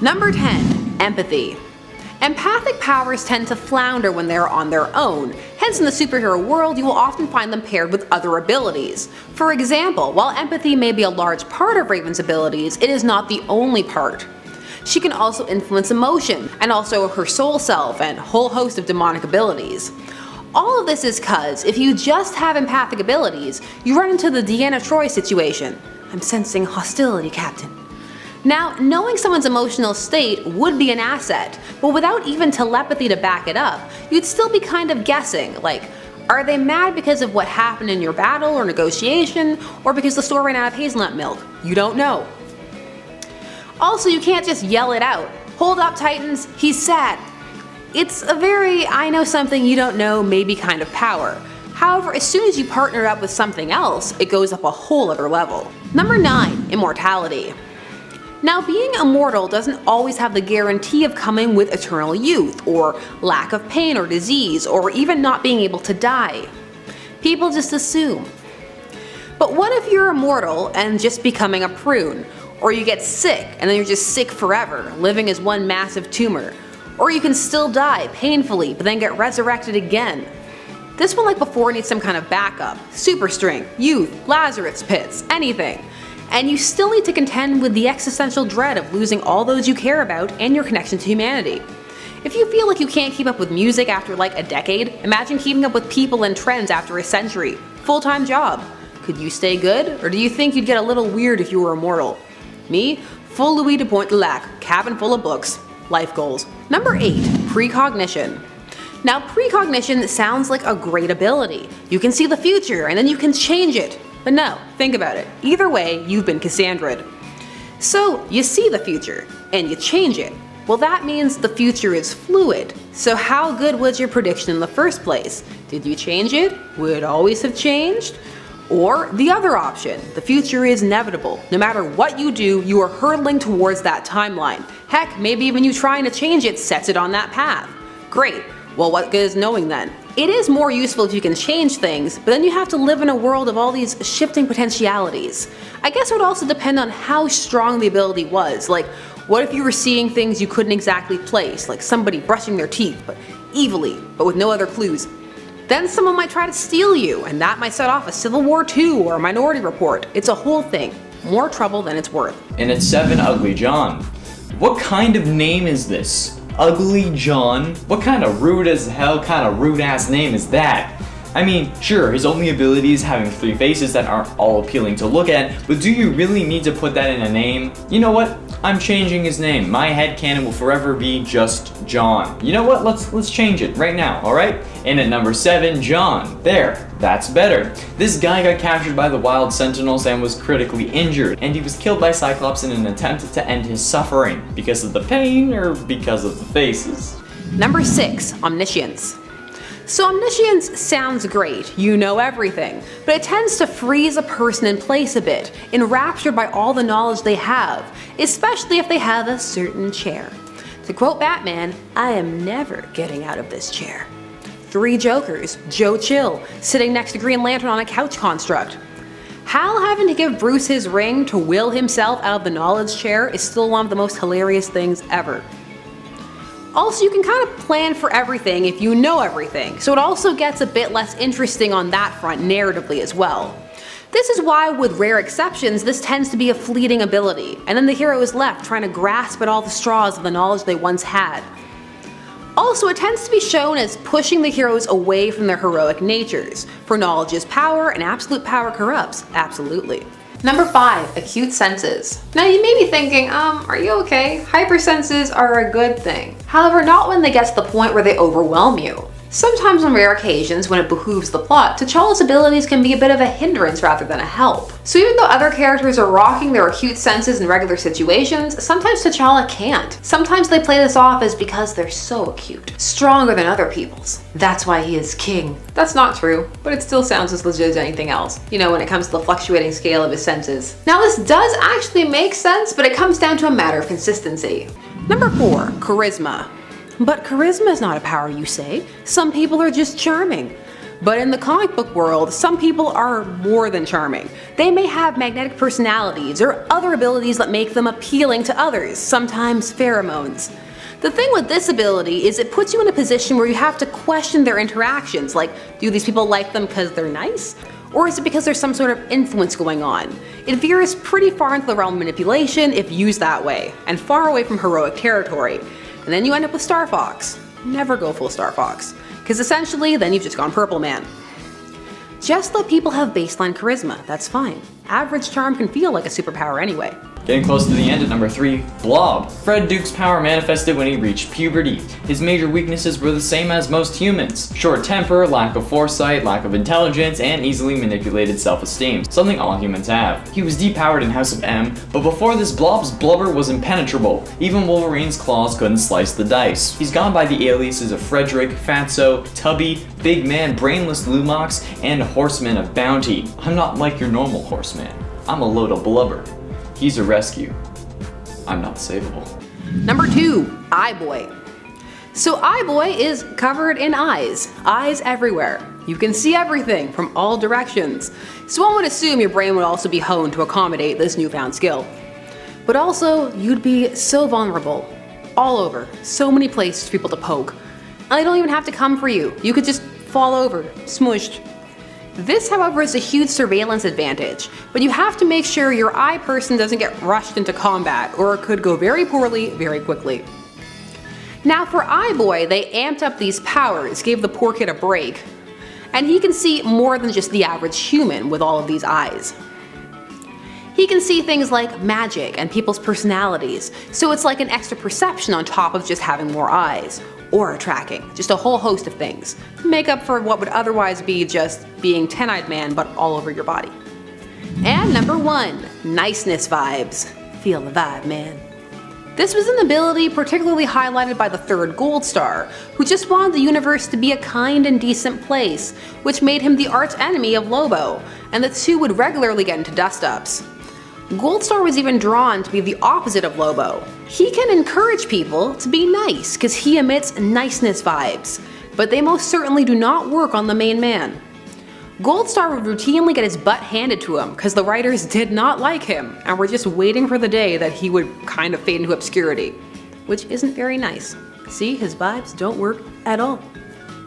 Number 10. Empathy. Empathic powers tend to flounder when they are on their own, hence in the superhero world you will often find them paired with other abilities. For example, while empathy may be a large part of Raven's abilities, it is not the only part. She can also influence emotion, and also her soul self and whole host of demonic abilities. All of this is cause if you just have empathic abilities, you run into the Deanna Troi situation. I'm sensing hostility, Captain. Now, knowing someone's emotional state would be an asset, but without even telepathy to back it up, you'd still be kind of guessing, like, are they mad because of what happened in your battle or negotiation, or because the store ran out of hazelnut milk? You don't know. Also, you can't just yell it out. Hold up, Titans, he's sad. It's a very I know something you don't know maybe kind of power. However, as soon as you partner up with something else, it goes up a whole other level. Number 9. Immortality. Now, being immortal doesn't always have the guarantee of coming with eternal youth, or lack of pain or disease, or even not being able to die. People just assume. But what if you're immortal and just becoming a prune? Or you get sick and then you're just sick forever, living as one massive tumor. Or you can still die painfully but then get resurrected again. This one, like before, needs some kind of backup. Super strength, youth, Lazarus pits, anything. And you still need to contend with the existential dread of losing all those you care about and your connection to humanity. If you feel like you can't keep up with music after like a decade, imagine keeping up with people and trends after a century. Full-time job. Could you stay good? Or do you think you'd get a little weird if you were immortal? Me? Full Louis de Pointe-de-Lac, cabin full of books. Life goals. Number 8. Precognition. Now, precognition sounds like a great ability. You can see the future and then you can change it. But no, think about it. Either way, you've been Cassandra'd. So, you see the future, and you change it. Well, that means the future is fluid. So how good was your prediction in the first place? Did you change it? Would it always have changed? Or the other option, the future is inevitable. No matter what you do, you are hurtling towards that timeline. Heck, maybe even you trying to change it sets it on that path. Great. Well, what good is knowing then? It is more useful if you can change things, but then you have to live in a world of all these shifting potentialities. I guess it would also depend on how strong the ability was. Like, what if you were seeing things you couldn't exactly place, like somebody brushing their teeth, but evilly, but with no other clues? Then someone might try to steal you, and that might set off a Civil War II or a Minority Report. It's a whole thing. More trouble than it's worth. And it's 7 Ugly John. What kind of name is this? Ugly John? What kind of rude as hell kind of rude ass name is that? I mean, sure, his only ability is having 3 faces that aren't all appealing to look at, but do you really need to put that in a name? You know what? I'm changing his name. My headcanon will forever be just John. You know what? Let's change it right now, alright? And at number 7, John. There. That's better. This guy got captured by the Wild Sentinels and was critically injured, and he was killed by Cyclops in an attempt to end his suffering. Because of the pain or because of the faces? Number 6. Omniscience. So omniscience sounds great, you know everything, but it tends to freeze a person in place a bit, enraptured by all the knowledge they have, especially if they have a certain chair. To quote Batman, I am never getting out of this chair. 3 Jokers, Joe Chill, sitting next to Green Lantern on a couch construct. Hal having to give Bruce his ring to will himself out of the knowledge chair is still one of the most hilarious things ever. Also, you can kind of plan for everything if you know everything, so it also gets a bit less interesting on that front narratively as well. This is why, with rare exceptions, this tends to be a fleeting ability, and then the hero is left trying to grasp at all the straws of the knowledge they once had. Also, it tends to be shown as pushing the heroes away from their heroic natures, for knowledge is power and absolute power corrupts, absolutely. Number 5. Acute senses. Now you may be thinking, are you okay? Hypersenses are a good thing. However, not when they get to the point where they overwhelm you. Sometimes on rare occasions, when it behooves the plot, T'Challa's abilities can be a bit of a hindrance rather than a help. So even though other characters are rocking their acute senses in regular situations, sometimes T'Challa can't. Sometimes they play this off as because they're so acute, stronger than other people's. That's why he is king. That's not true, but it still sounds as legit as anything else, you know, when it comes to the fluctuating scale of his senses. Now this does actually make sense, but it comes down to a matter of consistency. Number 4. Charisma. But charisma is not a power, you say. Some people are just charming. But in the comic book world, some people are more than charming. They may have magnetic personalities or other abilities that make them appealing to others, sometimes pheromones. The thing with this ability is it puts you in a position where you have to question their interactions, like, do these people like them because they're nice? Or is it because there's some sort of influence going on? It veers pretty far into the realm of manipulation if used that way, and far away from heroic territory. And then you end up with Star Fox. Never go full Star Fox, because essentially then you've just gone Purple Man. Just let people have baseline charisma, that's fine. Average charm can feel like a superpower anyway. Getting close to the end at number 3, Blob. Fred Duke's power manifested when he reached puberty. His major weaknesses were the same as most humans. Short temper, lack of foresight, lack of intelligence, and easily manipulated self-esteem, something all humans have. He was depowered in House of M, but before this Blob's blubber was impenetrable. Even Wolverine's claws couldn't slice the dice. He's gone by the aliases of Frederick, Fatso, Tubby, Big Man, Brainless Lumox, and Horseman of Bounty. I'm not like your normal horseman. I'm a load of blubber. He's a rescue. I'm not savable. Number 2, Eye Boy. So Eye Boy is covered in eyes. Eyes everywhere. You can see everything from all directions. So one would assume your brain would also be honed to accommodate this newfound skill. But also, you'd be so vulnerable. All over. So many places for people to poke. And they don't even have to come for you. You could just fall over, smushed. This, however, is a huge surveillance advantage, but you have to make sure your eye person doesn't get rushed into combat, or it could go very poorly very quickly. Now for Eye Boy, they amped up these powers, gave the poor kid a break, and he can see more than just the average human with all of these eyes. He can see things like magic and people's personalities, so it's like an extra perception on top of just having more eyes. Aura tracking, just a whole host of things to make up for what would otherwise be just being 10-eyed man but all over your body. And number 1, niceness vibes. Feel the vibe, man. This was an ability particularly highlighted by the 3rd Gold Star, who just wanted the universe to be a kind and decent place, which made him the arch enemy of Lobo, and the two would regularly get into dust-ups. Gold Star was even drawn to be the opposite of Lobo. He can encourage people to be nice because he emits niceness vibes, but they most certainly do not work on the main man. Gold Star would routinely get his butt handed to him because the writers did not like him and were just waiting for the day that he would kind of fade into obscurity, which isn't very nice. See, his vibes don't work at all.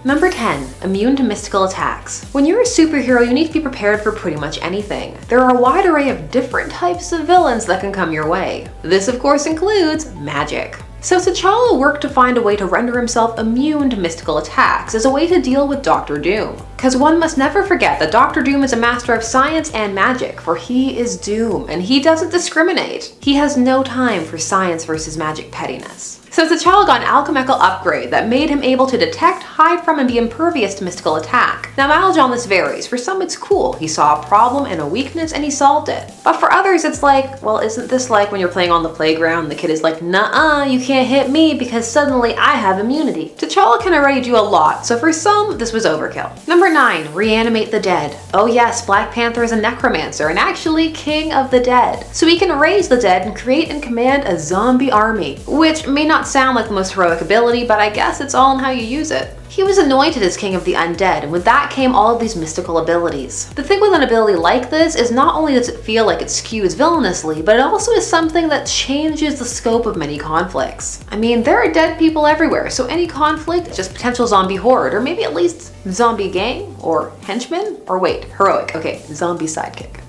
Number 10, immune to mystical attacks. When you're a superhero, you need to be prepared for pretty much anything. There are a wide array of different types of villains that can come your way. This of course includes magic. So T'Challa worked to find a way to render himself immune to mystical attacks as a way to deal with Dr. Doom. Cause one must never forget that Dr. Doom is a master of science and magic, for he is Doom, and he doesn't discriminate. He has no time for science versus magic pettiness. So T'Challa got an alchemical upgrade that made him able to detect, hide from, and be impervious to mystical attack. Now mileage on this varies. For some it's cool. He saw a problem and a weakness and he solved it. But for others it's like, well, isn't this like when you're playing on the playground, the kid is like, nuh-uh, you can't hit me because suddenly I have immunity. T'Challa can already do a lot, so for some this was overkill. Number 9, reanimate the dead. Oh yes, Black Panther is a necromancer and actually king of the dead. So he can raise the dead and create and command a zombie army, which may not sound like the most heroic ability, but I guess it's all in how you use it. He was anointed as king of the undead, and with that came all of these mystical abilities. The thing with an ability like this is not only does it feel like it skews villainously, but it also is something that changes the scope of many conflicts. I mean, there are dead people everywhere, so any conflict is just potential zombie horde, or maybe at least zombie gang, or henchman, or wait, heroic, okay, zombie sidekick.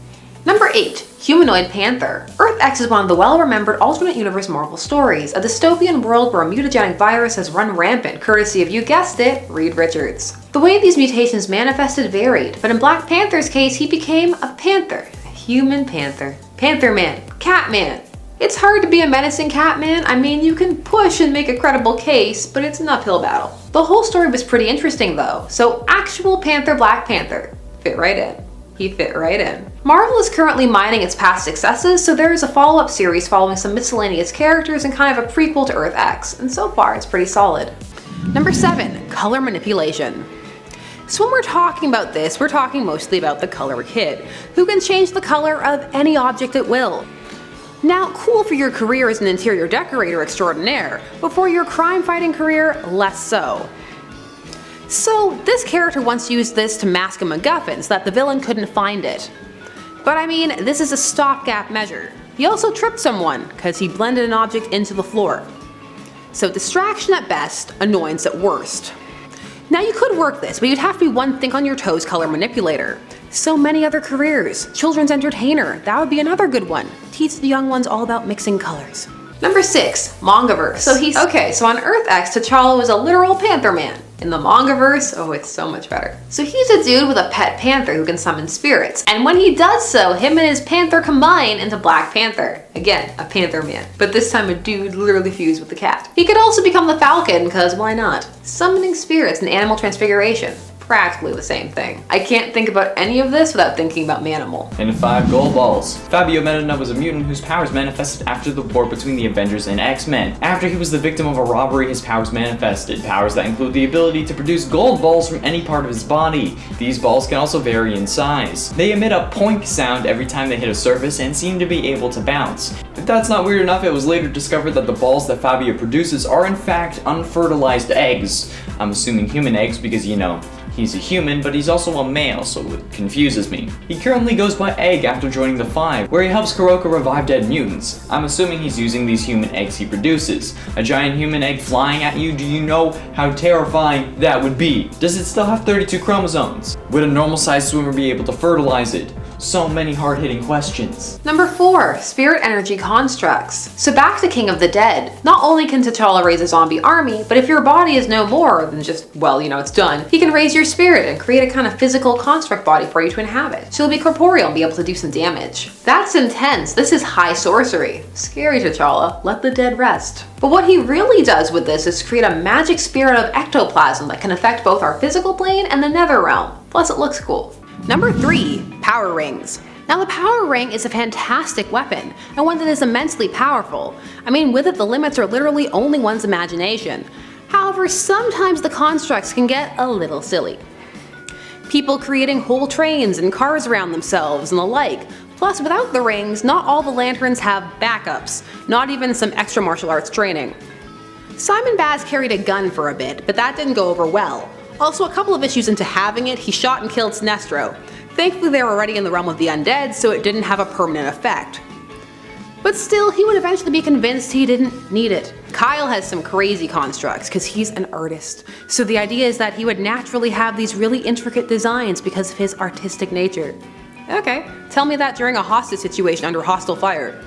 Number 8, Humanoid Panther. Earth X is one of the well-remembered alternate universe Marvel stories, a dystopian world where a mutagenic virus has run rampant, courtesy of, you guessed it, Reed Richards. The way these mutations manifested varied, but in Black Panther's case, he became a panther. A human panther. Panther Man. Cat Man. It's hard to be a menacing cat man. I mean, you can push and make a credible case, but it's an uphill battle. The whole story was pretty interesting though, so actual Panther Black Panther fit right in. He fit right in. Marvel is currently mining its past successes, so there is a follow-up series following some miscellaneous characters and kind of a prequel to Earth X, and so far it's pretty solid. Number 7, color manipulation. So when we're talking about this, we're talking mostly about the color kid, who can change the color of any object at will. Now, cool for your career as an interior decorator extraordinaire, but for your crime-fighting career, less so. So this character once used this to mask a MacGuffin so that the villain couldn't find it. But I mean, this is a stopgap measure. He also tripped someone because he blended an object into the floor. So distraction at best, annoyance at worst. Now you could work this, but you'd have to be one think on your toes color manipulator. So many other careers. Children's entertainer, that would be another good one. Teach the young ones all about mixing colors. Number 6, MANGAVERSE. So on Earth X, T'Challa was a literal panther man. In the MANGAVERSE, oh, it's so much better. So he's a dude with a pet panther who can summon spirits, and when he does so, him and his panther combine into Black Panther. Again, a panther man, but this time a dude literally fused with the cat. He could also become the Falcon, because why not? Summoning spirits and animal transfiguration. Practically the same thing. I can't think about any of this without thinking about Manimal. And 5 gold balls. Fabio Medina was a mutant whose powers manifested after the war between the Avengers and X-Men. After he was the victim of a robbery, his powers manifested. Powers that include the ability to produce gold balls from any part of his body. These balls can also vary in size. They emit a poink sound every time they hit a surface and seem to be able to bounce. If that's not weird enough, it was later discovered that the balls that Fabio produces are in fact unfertilized eggs. I'm assuming human eggs because, you know, he's a human, but he's also a male, so it confuses me. He currently goes by Egg after joining the Five, where he helps Kuroka revive dead mutants. I'm assuming he's using these human eggs he produces. A giant human egg flying at you, do you know how terrifying that would be? Does it still have 32 chromosomes? Would a normal-sized swimmer be able to fertilize it? So many hard-hitting questions. Number 4, spirit energy constructs. So back to King of the Dead. Not only can T'Challa raise a zombie army, but if your body is no more than just, well, you know, it's done, he can raise your spirit and create a kind of physical construct body for you to inhabit. So you'll be corporeal and be able to do some damage. That's intense. This is high sorcery. Scary T'Challa. Let the dead rest. But what he really does with this is create a magic spirit of ectoplasm that can affect both our physical plane and the nether realm. Plus it looks cool. Number 3, power rings. Now the power ring is a fantastic weapon, and one that is immensely powerful. I mean, with it the limits are literally only one's imagination. However, sometimes the constructs can get a little silly. People creating whole trains and cars around themselves and the like. Plus, without the rings, not all the lanterns have backups, not even some extra martial arts training. Simon Baz carried a gun for a bit, but that didn't go over well. Also, a couple of issues into having it, he shot and killed Sinestro. Thankfully they were already in the realm of the undead, so it didn't have a permanent effect. But still, he would eventually be convinced he didn't need it. Kyle has some crazy constructs, because he's an artist. So the idea is that he would naturally have these really intricate designs because of his artistic nature. Okay, tell me that during a hostage situation under hostile fire.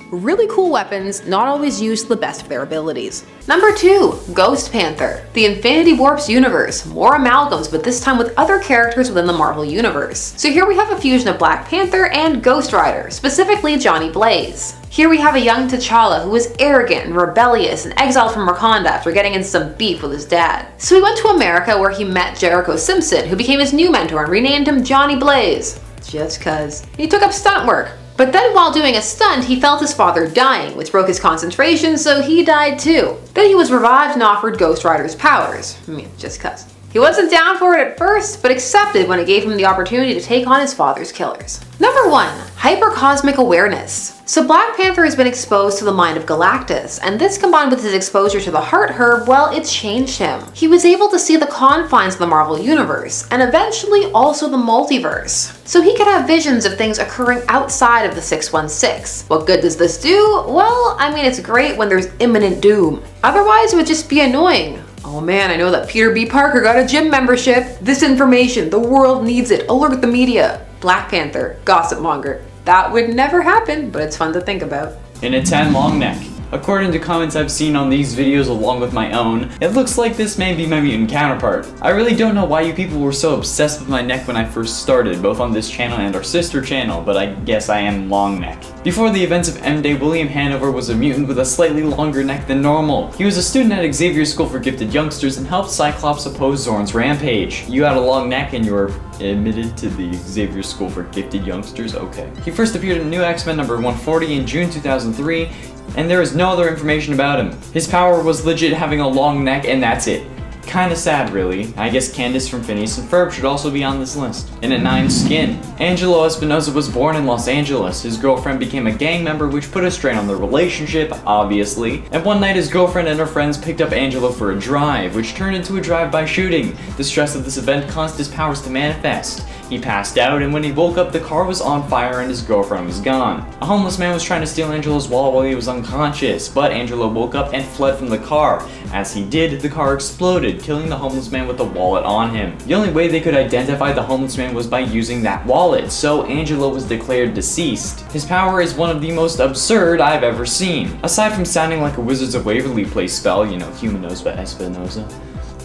Really cool weapons, not always used to the best of their abilities. Number 2, Ghost Panther. The Infinity Warps universe. More amalgams, but this time with other characters within the Marvel universe. So here we have a fusion of Black Panther and Ghost Rider, specifically Johnny Blaze. Here we have a young T'Challa who is arrogant and rebellious and exiled from Wakanda after getting in some beef with his dad. So he went to America where he met Jericho Simpson, who became his new mentor and renamed him Johnny Blaze. Just cuz. He took up stunt work. But then while doing a stunt, he felt his father dying, which broke his concentration, so he died too. Then he was revived and offered Ghost Rider's powers. I mean, just cuz. He wasn't down for it at first, but accepted when it gave him the opportunity to take on his father's killers. Number 1, hypercosmic awareness. So Black Panther has been exposed to the mind of Galactus, and this combined with his exposure to the heart herb, well, it changed him. He was able to see the confines of the Marvel Universe, and eventually also the multiverse. So he could have visions of things occurring outside of the 616. What good does this do? Well, I mean, it's great when there's imminent doom. Otherwise, it would just be annoying. Oh man, I know that Peter B. Parker got a gym membership. This information, the world needs it. Alert the media. Black Panther, gossip monger. That would never happen, but it's fun to think about. In a 10 long neck. According to comments I've seen on these videos along with my own, it looks like this may be my mutant counterpart. I really don't know why you people were so obsessed with my neck when I first started, both on this channel and our sister channel, but I guess I am long neck. Before the events of M-Day, William Hanover was a mutant with a slightly longer neck than normal. He was a student at Xavier School for Gifted Youngsters and helped Cyclops oppose Zorn's rampage. You had a long neck and you were admitted to the Xavier School for Gifted Youngsters? Okay. He first appeared in New X-Men number 140 in June 2003, and there is no other information about him. His power was legit having a long neck, and that's it. Kinda sad, really. I guess Candace from Phineas and Ferb should also be on this list. And at 9, Skin. Angelo Espinosa was born in Los Angeles. His girlfriend became a gang member, which put a strain on their relationship, obviously. And one night, his girlfriend and her friends picked up Angelo for a drive, which turned into a drive-by shooting. The stress of this event caused his powers to manifest. He passed out, and when he woke up, the car was on fire and his girlfriend was gone. A homeless man was trying to steal Angelo's wallet while he was unconscious, but Angelo woke up and fled from the car. As he did, the car exploded, killing the homeless man with the wallet on him. The only way they could identify the homeless man was by using that wallet, so Angelo was declared deceased. His power is one of the most absurd I've ever seen. Aside from sounding like a Wizards of Waverly Place spell, you know, Humanos by Espinosa.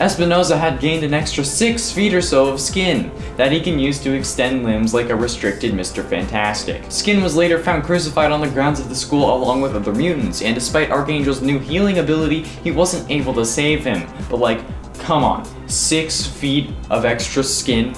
Espinosa had gained an extra 6 feet or so of skin that he can use to extend limbs like a restricted Mr. Fantastic. Skin was later found crucified on the grounds of the school along with other mutants, and despite Archangel's new healing ability, he wasn't able to save him. But like, come on, 6 feet of extra skin?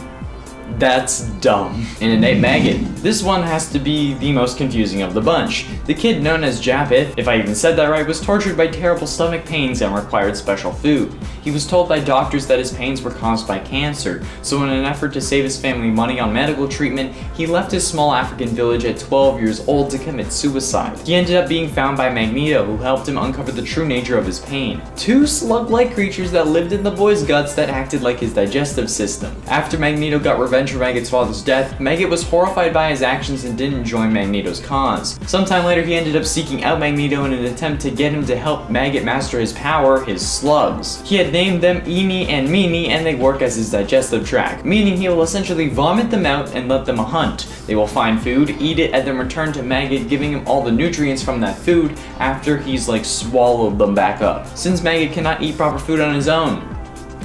That's dumb. And at 8, Maggot. This one has to be the most confusing of the bunch. The kid known as Japeth, if I even said that right, was tortured by terrible stomach pains and required special food. He was told by doctors that his pains were caused by cancer, so in an effort to save his family money on medical treatment, he left his small African village at 12 years old to commit suicide. He ended up being found by Magneto, who helped him uncover the true nature of his pain. 2 slug-like creatures that lived in the boy's guts that acted like his digestive system. After Magneto got revenge for Maggot's father's death, Maggot was horrified by his actions and didn't join Magneto's cause. Sometime later, he ended up seeking out Magneto in an attempt to get him to help Maggot master his power, his slugs. He had named them Eeny and Meeny, and they work as his digestive tract, meaning he will essentially vomit them out and let them hunt. They will find food, eat it, and then return to Maggot, giving him all the nutrients from that food after he's like swallowed them back up, since Maggot cannot eat proper food on his own.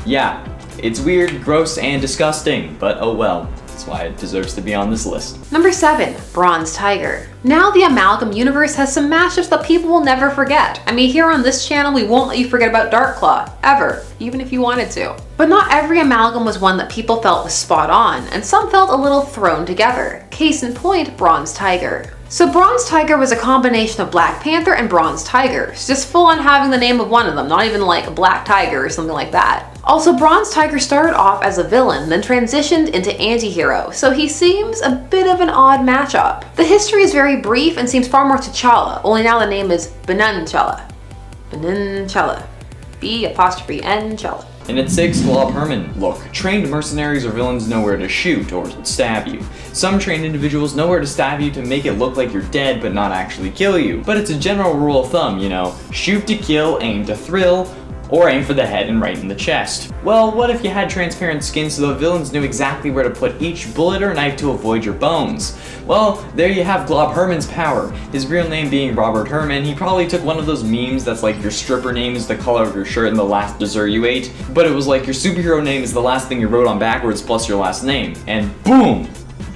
Yeah, it's weird, gross, and disgusting, but oh well. That's why it deserves to be on this list. Number 7, Bronze Tiger. Now the Amalgam universe has some mashups that people will never forget. I mean, here on this channel, we won't let you forget about Darkclaw, ever, even if you wanted to. But not every Amalgam was one that people felt was spot on, and some felt a little thrown together. Case in point, Bronze Tiger. So Bronze Tiger was a combination of Black Panther and Bronze Tiger, just full on having the name of one of them, not even like Black Tiger or something like that. Also, Bronze Tiger started off as a villain, then transitioned into anti-hero, so he seems a bit of an odd matchup. The history is very brief and seems far more T'Challa, only now the name is Ben'Chala. Ben'Chala. B''N''Chala. And at 6, GLOB Herman. Look, trained mercenaries or villains know where to shoot or stab you. Some trained individuals know where to stab you to make it look like you're dead but not actually kill you. But it's a general rule of thumb, you know, shoot to kill, aim to thrill, or aim for the head and right in the chest. Well, what if you had transparent skin so the villains knew exactly where to put each bullet or knife to avoid your bones? Well, there you have GLOB Herman's power. His real name being Robert Herman, he probably took one of those memes that's like your stripper name is the color of your shirt and the last dessert you ate, but it was like your superhero name is the last thing you wrote on backwards plus your last name. And boom!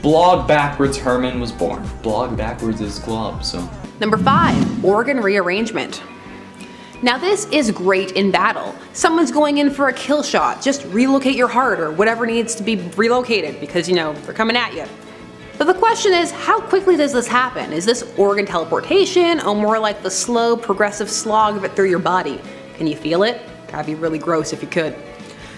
Blog backwards Herman was born. Blog backwards is GLOB, so. Number 5, organ rearrangement. Now this is great in battle. Someone's going in for a kill shot, just relocate your heart or whatever needs to be relocated because, you know, they're coming at you. But the question is, how quickly does this happen? Is this organ teleportation or more like the slow, progressive slog of it through your body? Can you feel it? That'd be really gross if you could.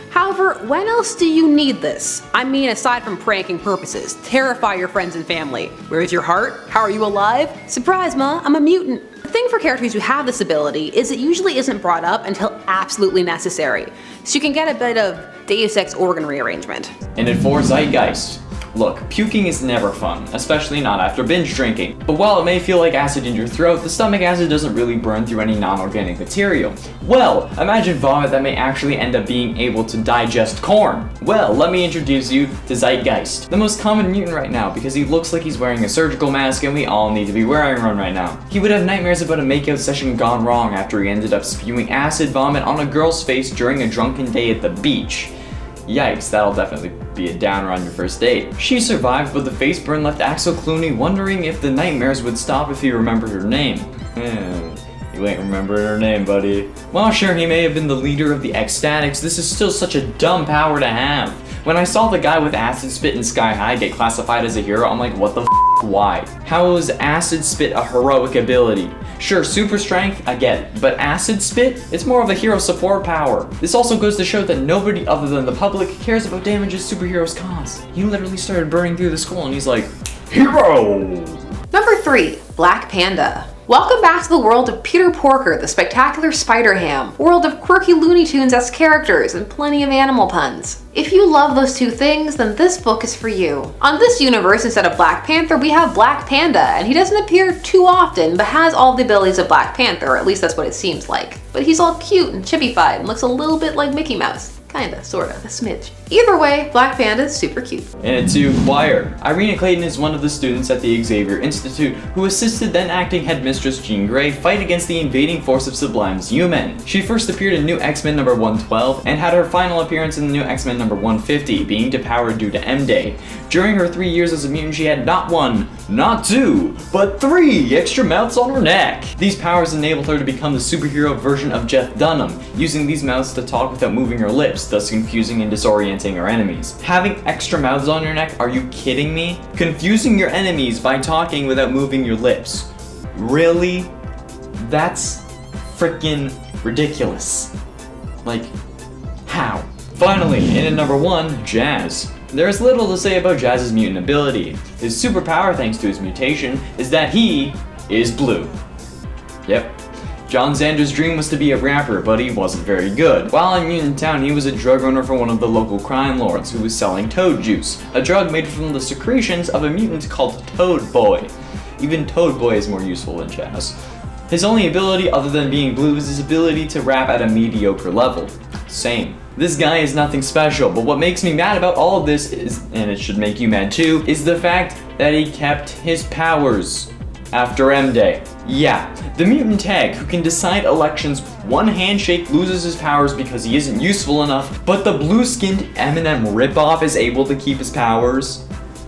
However, when else do you need this? I mean, aside from pranking purposes, terrify your friends and family. Where's your heart? How are you alive? Surprise, ma, I'm a mutant. The thing for characters who have this ability is it usually isn't brought up until absolutely necessary, so you can get a bit of Deus Ex organ rearrangement. And at 4, Zeitgeist. Look, puking is never fun, especially not after binge drinking. But while it may feel like acid in your throat, the stomach acid doesn't really burn through any non-organic material. Well, imagine vomit that may actually end up being able to digest corn. Well, let me introduce you to Zeitgeist, the most common mutant right now because he looks like he's wearing a surgical mask and we all need to be wearing one right now. He would have nightmares about a makeout session gone wrong after he ended up spewing acid vomit on a girl's face during a drunken day at the beach. Yikes, that'll definitely be a downer on your first date. She survived, but the face burn left Axel Clooney wondering if the nightmares would stop if he remembered her name. You ain't remembering her name, buddy. While sure, he may have been the leader of the Ecstatics, this is still such a dumb power to have. When I saw the guy with acid spit in Sky High get classified as a hero, I'm like, what the f***, why? How is acid spit a heroic ability? Sure, super strength, I get it, but acid spit? It's more of a hero support power. This also goes to show that nobody other than the public cares about damages superheroes cause. He literally started burning through the school and he's like, hero! Number 3. Black Panda. Welcome back to the world of Peter Porker, the Spectacular Spider-Ham, world of quirky Looney Tunes-esque characters and plenty of animal puns. If you love those two things, then this book is for you. On this universe, instead of Black Panther, we have Black Panda, and he doesn't appear too often, but has all the abilities of Black Panther, or at least that's what it seems like. But he's all cute and chippified and looks a little bit like Mickey Mouse. Kinda, sorta, a smidge. Either way, Black Panda is super cute. And to inquire, Irina Clayton is one of the students at the Xavier Institute who assisted then acting headmistress Jean Grey fight against the invading force of Sublime's U-Men. She first appeared in New X-Men number 112 and had her final appearance in the New X-Men number 150, being depowered due to M-Day. During her 3 years as a mutant, she had not 1, not 2, but 3 extra mouths on her neck. These powers enabled her to become the superhero version of Jeff Dunham, using these mouths to talk without moving her lips, thus confusing and disorienting her enemies. Having extra mouths on your neck? Are you kidding me? Confusing your enemies by talking without moving your lips. Really? That's freaking ridiculous. Like, how? Finally, in at number 1, Jazz. There is little to say about Jazz's mutant ability. His superpower, thanks to his mutation, is that he is blue. Yep. John Xander's dream was to be a rapper, but he wasn't very good. While in Mutant Town, he was a drug owner for one of the local crime lords who was selling Toad Juice, a drug made from the secretions of a mutant called Toad Boy. Even Toad Boy is more useful than Jazz. His only ability other than being blue is his ability to rap at a mediocre level. Same. This guy is nothing special, but what makes me mad about all of this is, and it should make you mad too, is the fact that he kept his powers after M-Day. Yeah, the mutant tag who can decide elections with one handshake loses his powers because he isn't useful enough, but the blue-skinned Eminem ripoff is able to keep his powers?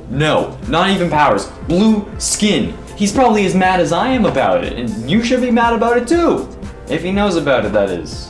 No, not even powers, blue skin. He's probably as mad as I am about it, and you should be mad about it too. If he knows about it, that is.